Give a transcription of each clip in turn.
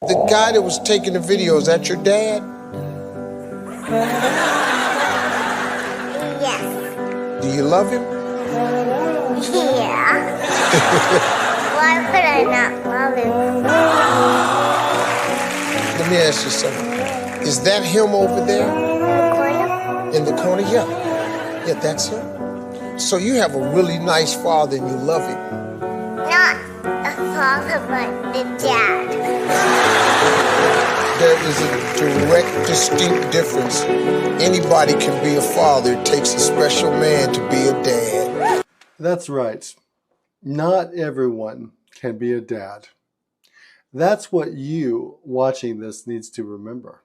The guy that was taking the video, is that your dad? Yes. Do you love him? Yeah. Why could I not love him? Let me ask you something. Is that him over there? The In the corner? Yeah. Yeah, that's him. So you have a really nice father and you love him. Not a father, but the dad. There is a direct, distinct difference. Anybody can be a father. It takes a special man to be a dad. That's right. Not everyone can be a dad. That's what you watching this needs to remember.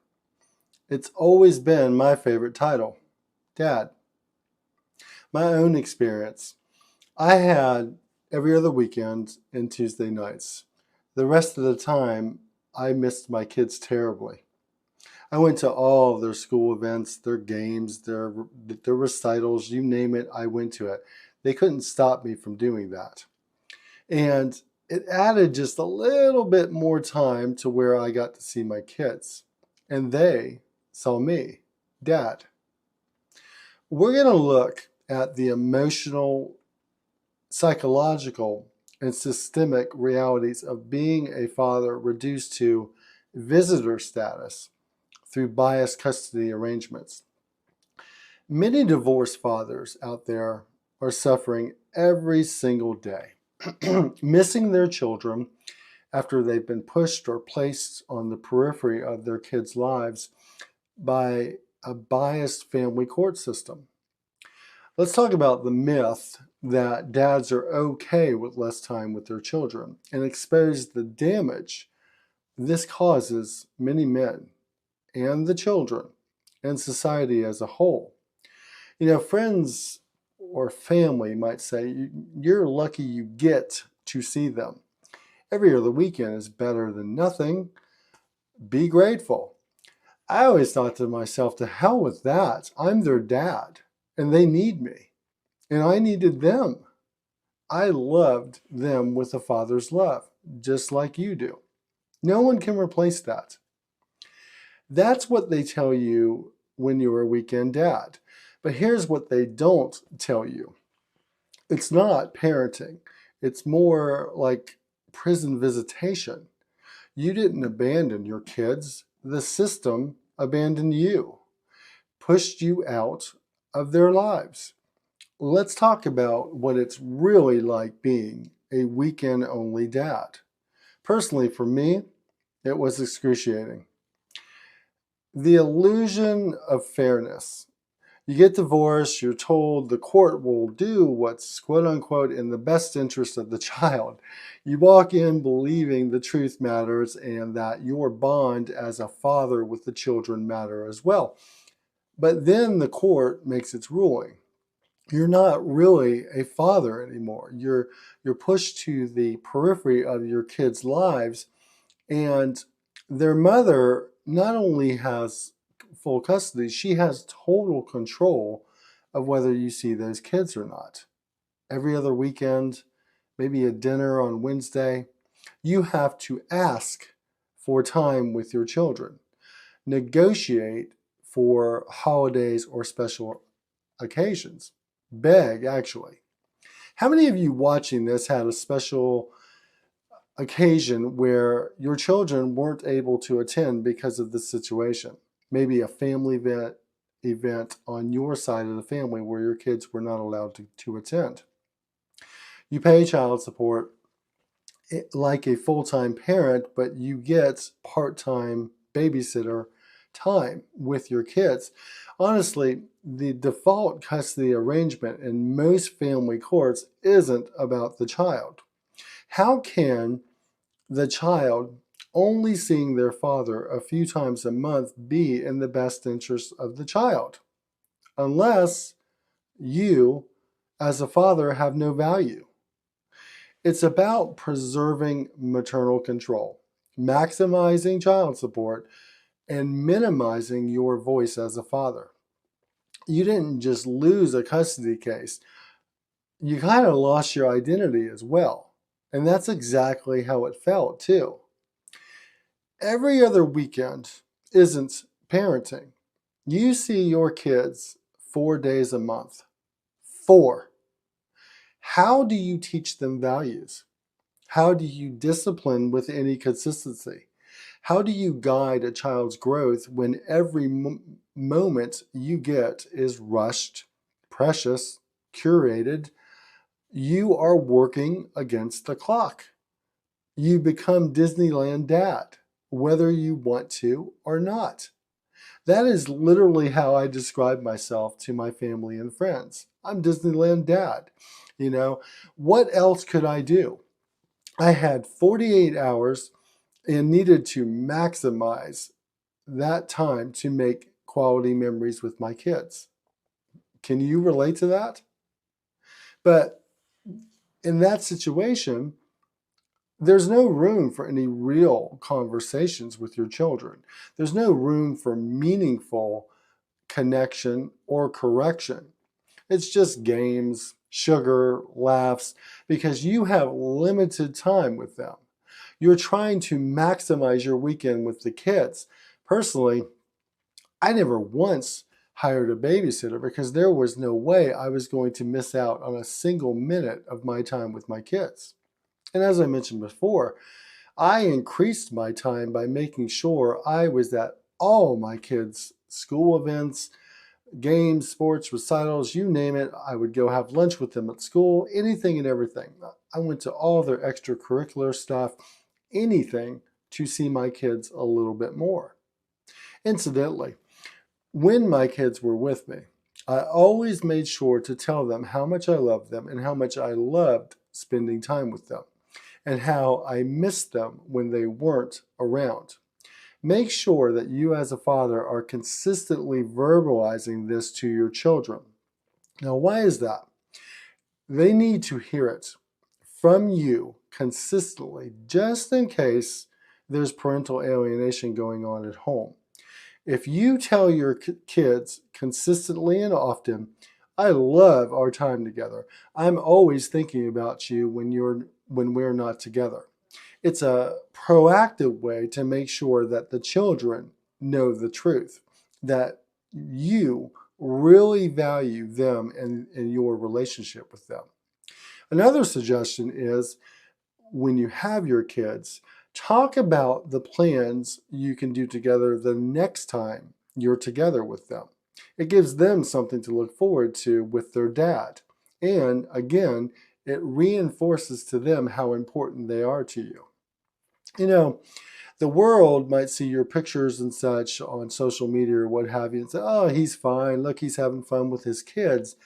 It's always been my favorite title, Dad. My own experience. I had every other weekend and Tuesday nights. The rest of the time, I missed my kids terribly. I went to all of their school events, their games, their recitals, you name it, I went to it. They couldn't stop me from doing that. And it added just a little bit more time to where I got to see my kids. And they saw me, Dad. We're going to look at the emotional, psychological, and systemic realities of being a father reduced to visitor status through biased custody arrangements. Many divorced fathers out there are suffering every single day, missing their children after they've been pushed or placed on the periphery of their kids' lives by a biased family court system. Let's talk about the myth that dads are okay with less time with their children and expose the damage this causes many men and the children and society as a whole. You know, friends or family might say, you're lucky you get to see them. Every other weekend is better than nothing. Be grateful. I always thought to myself, to hell with that. I'm their dad and they need me and I needed them. I loved them with a father's love, just like you do. No one can replace that. That's what they tell you when you're a weekend dad. But here's what they don't tell you. It's not parenting. It's more like prison visitation. You didn't abandon your kids. The system abandoned you, pushed you out of their lives. Let's talk about what it's really like being a weekend-only dad. Personally, for me, it was excruciating. The illusion of fairness. You get divorced, you're told the court will do what's quote unquote in the best interest of the child. You walk in believing the truth matters and that your bond as a father with the children matter as well. But then the court makes its ruling. You're not really a father anymore. You're pushed to the periphery of your kids' lives, and their mother not only has full custody, she has total control of whether you see those kids or not. Every other weekend, maybe a dinner on Wednesday, you have to ask for time with your children. Negotiate for holidays or special occasions. Beg, actually. How many of you watching this had a special occasion where your children weren't able to attend because of the situation? Maybe a family event on your side of the family where your kids were not allowed to attend. You pay child support like a full-time parent, but you get part-time babysitter time with your kids. Honestly, the default custody arrangement in most family courts isn't about the child. How can the child only seeing their father a few times a month be in the best interest of the child? Unless you, as a father, have no value. It's about preserving maternal control, maximizing child support, and minimizing your voice as a father. You didn't just lose a custody case, you kind of lost your identity as well. And that's exactly how it felt too. Every other weekend isn't parenting. You see your kids 4 days a month. 4. How do you teach them values? How do you discipline with any consistency? How do you guide a child's growth when every moment you get is rushed, precious, curated? You are working against the clock. You become Disneyland dad, whether you want to or not. That is literally how I describe myself to my family and friends. I'm Disneyland dad. What else could I do? I had 48 hours and needed to maximize that time to make quality memories with my kids. Can you relate to that? But in that situation, there's no room for any real conversations with your children. There's no room for meaningful connection or correction. It's just games, sugar, laughs, because you have limited time with them. You're trying to maximize your weekend with the kids. Personally, I never once hired a babysitter because there was no way I was going to miss out on a single minute of my time with my kids. And as I mentioned before, I increased my time by making sure I was at all my kids' school events, games, sports, recitals, you name it. I would go have lunch with them at school, anything and everything. I went to all their extracurricular stuff, anything to see my kids a little bit more. Incidentally, when my kids were with me, I always made sure to tell them how much I loved them and how much I loved spending time with them and how I missed them when they weren't around. Make sure that you as a father are consistently verbalizing this to your children. Now, why is that? They need to hear it from you consistently, just in case there's parental alienation going on at home. If you tell your kids consistently and often, I love our time together. I'm always thinking about you when we're not together. It's a proactive way to make sure that the children know the truth, that you really value them and your relationship with them. Another suggestion is when you have your kids, talk about the plans you can do together the next time you're together with them. It gives them something to look forward to with their dad. And again, it reinforces to them how important they are to you. The world might see your pictures and such on social media or what have you and say, oh, he's fine. Look, he's having fun with his kids.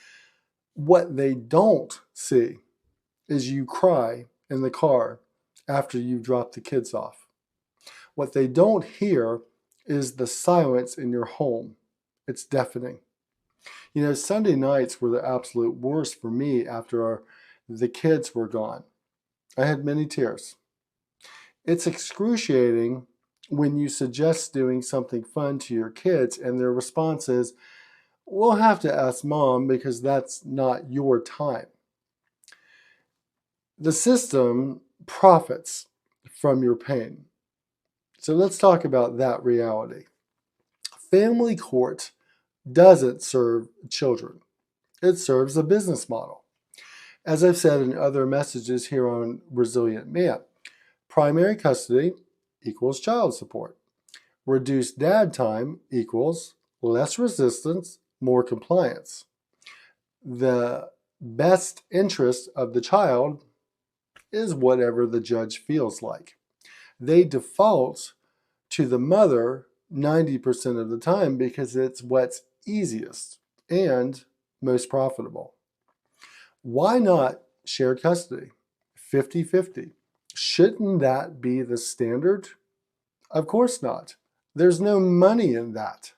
What they don't see is you cry in the car after you drop the kids off. What they don't hear is the silence in your home. It's deafening. Sunday nights were the absolute worst for me after the kids were gone. I had many tears. It's excruciating when you suggest doing something fun to your kids and their response is, we'll have to ask mom because that's not your time. The system profits from your pain. So let's talk about that reality. Family court doesn't serve children. It serves a business model. As I've said in other messages here on Resilient Man, primary custody equals child support. Reduced dad time equals less resistance, more compliance. The best interest of the child is whatever the judge feels like. They default to the mother 90% of the time because it's what's easiest and most profitable. Why not shared custody? 50-50. Shouldn't that be the standard? Of course not. There's no money in that.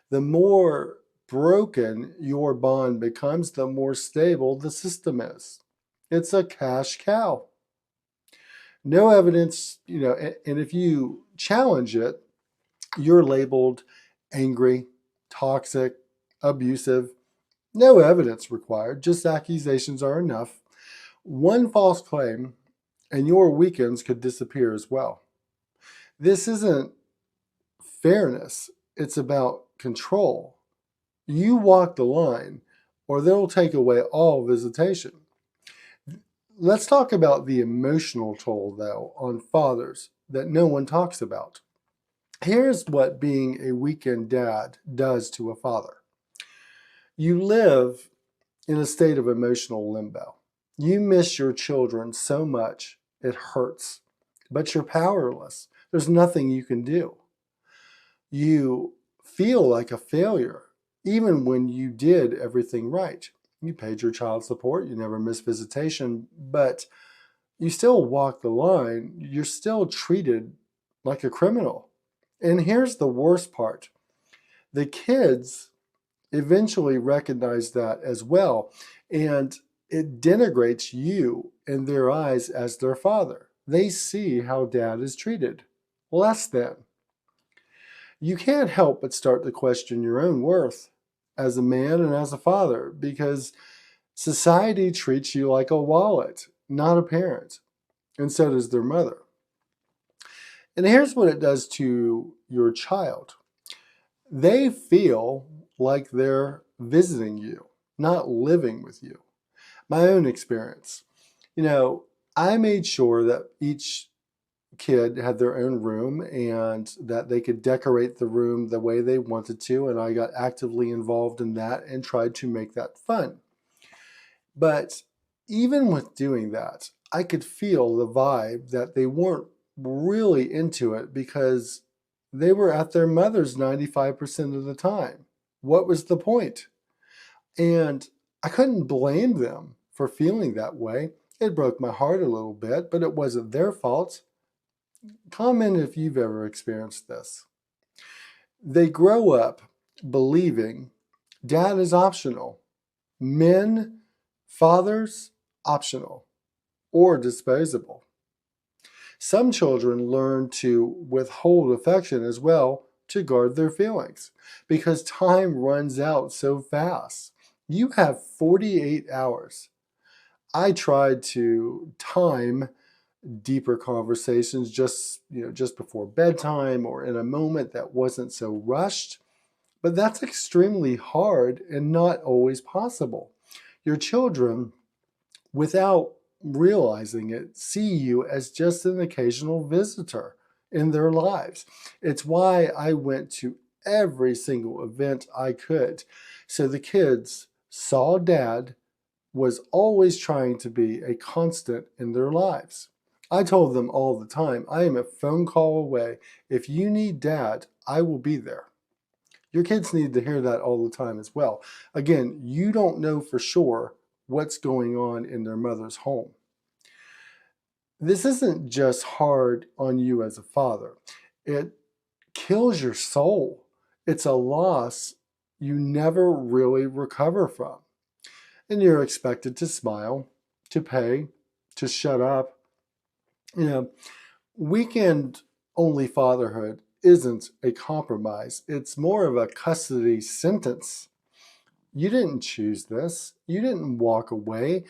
The more broken your bond becomes, the more stable the system is. It's a cash cow. No evidence, and if you challenge it, you're labeled angry, toxic, abusive. No evidence required, just accusations are enough. One false claim, and your weekends could disappear as well. This isn't fairness, it's about control. You walk the line, or they'll take away all visitation. Let's talk about the emotional toll, though, on fathers that no one talks about. Here's what being a weekend dad does to a father. You live in a state of emotional limbo. You miss your children so much, it hurts, but you're powerless. There's nothing you can do. You feel like a failure, even when you did everything right. You paid your child support, you never missed visitation, but you still walk the line. You're still treated like a criminal. And here's the worst part. The kids eventually recognize that as well, and it denigrates you in their eyes as their father. They see how dad is treated less than. You can't help but start to question your own worth as a man and as a father, because society treats you like a wallet, not a parent, and so does their mother. And here's what it does to your child. They feel like they're visiting you, not living with you. My own experience. I made sure that each kid had their own room and that they could decorate the room the way they wanted to, and I got actively involved in that and tried to make that fun. But even with doing that, I could feel the vibe that they weren't really into it because they were at their mother's 95% of the time. What was the point? And I couldn't blame them for feeling that way. It broke my heart a little bit, but it wasn't their fault. Comment if you've ever experienced this. They grow up believing dad is optional. Men, fathers, optional or disposable. Some children learn to withhold affection as well to guard their feelings because time runs out so fast. You have 48 hours. I tried to time deeper conversations just before bedtime or in a moment that wasn't so rushed, but that's extremely hard and not always possible. Your children, without realizing it, see you as just an occasional visitor in their lives. It's why I went to every single event I could, so the kids saw dad was always trying to be a constant in their lives. I told them all the time, I am a phone call away. If you need dad, I will be there. Your kids need to hear that all the time as well. Again, you don't know for sure what's going on in their mother's home. This isn't just hard on you as a father. It kills your soul. It's a loss you never really recover from. And you're expected to smile, to pay, to shut up. Weekend only fatherhood isn't a compromise. It's more of a custody sentence. You didn't choose this. You didn't walk away.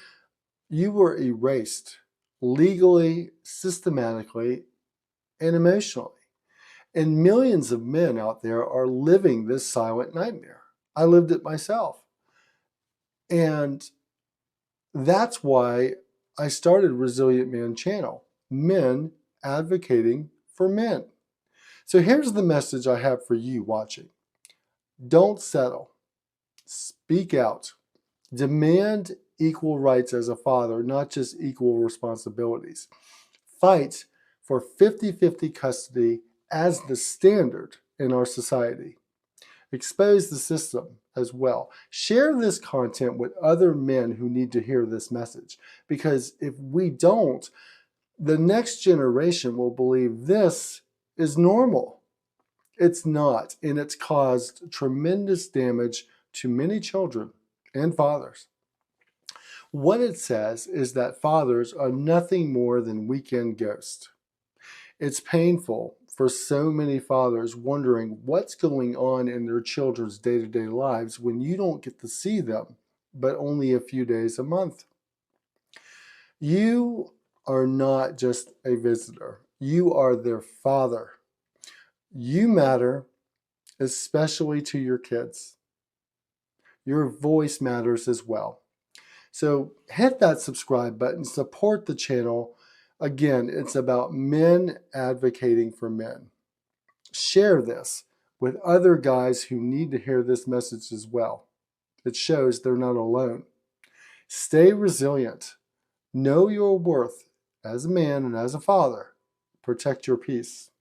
You were erased legally, systematically, and emotionally. And millions of men out there are living this silent nightmare. I lived it myself. And that's why I started Resilient Man Channel, men advocating for men. So here's the message I have for you watching. Don't settle. Speak out. Demand equal rights as a father, not just equal responsibilities. Fight for 50-50 custody as the standard in our society. Expose the system as well. Share this content with other men who need to hear this message, because if we don't, the next generation will believe this is normal. It's not, and it's caused tremendous damage to many children and fathers. What it says is that fathers are nothing more than weekend ghosts. It's painful for so many fathers wondering what's going on in their children's day-to-day lives when you don't get to see them, but only a few days a month. You are not just a visitor. You are their father. You matter, especially to your kids. Your voice matters as well. So hit that subscribe button, support the channel. Again, it's about men advocating for men. Share this with other guys who need to hear this message as well. It shows they're not alone. Stay resilient. Know your worth as a man and as a father. Protect your peace.